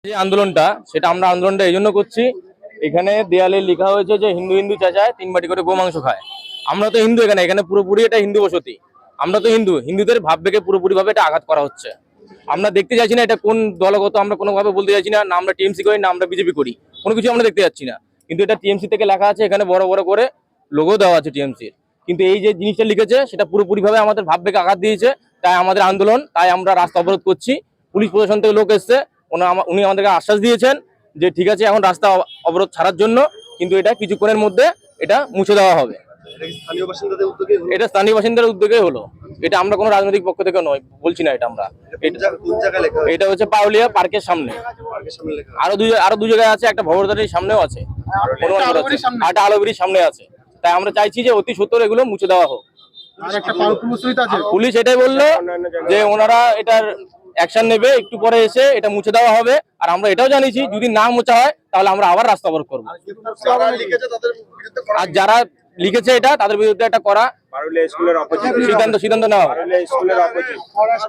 যে আন্দোলনটা সেটা আমরা আন্দোলনটা এই জন্য করছি, এখানে দেয়ালে লেখা হয়েছে যে হিন্দু হিন্দু চাচায় 3 বাটি করে গোমাংস খায়। আমরা তো হিন্দু, এখানে পুরোপুরি এটা হিন্দু বসতি। আমরা তো হিন্দুদের ভাববেগে পুরোপুরি ভাবে এটা আঘাত করা হচ্ছে। আমরা দেখতে চাইছি না এটা কোন দলগত, আমরা কোনোভাবে বলতে চাইছি না, না আমরা টিএমসি করি না আমরা বিজেপি করি, কোনো কিছু আমরা দেখতে যাচ্ছি না। কিন্তু এটা টিএমসি থেকে লেখা আছে, এখানে বড় বড় করে লোগো দেওয়া আছে টিএমসির। কিন্তু এই যে জিনিসটা লিখেছে সেটা পুরোপুরি ভাবে আমাদের ভাববেগে আঘাত দিয়েছে। তাই আমাদের আন্দোলন, তাই আমরা রাস্তা অবরোধ করছি। পুলিশ প্রশাসন থেকে লোক এসছে, উনি আমাদেরকে আশ্বাস দিয়েছেন যে ঠিক আছে এখন রাস্তা অবরোধ ছাড়ার জন্য, কিন্তু এটা কিছুক্ষণের মধ্যে এটা মুছে দেওয়া হবে। এটা স্থানীয় বাসিন্দাদের উদ্যোগে হলো। এটা আমরা কোনো রাজনৈতিক পক্ষ থেকে নয়, বলছি না। এটা আমরা এটা হচ্ছে পাউলিয়া পার্কের সামনে, আরো দু জায়গায় আছে, একটা ভবরদারির সামনেও আছে, একটা আলোবিরির সামনে আছে। তাই আমরা চাইছি যে অতি সত্বর এগুলো মুছে দেওয়া হোক। পুলিশ এটাই বললো যে ওনারা এটার অ্যাকশন নেবে, একটু পরে এসে এটা মুছে দেওয়া হবে। আর আমরা এটাও জানিয়েছি যদি না মোছা হয় তাহলে আমরা আবার রাস্তা অবরোধ করবো। আর যারা লিখেছে এটা তাদের বিরুদ্ধে একটা করা সিদ্ধান্ত নেওয়া হবে।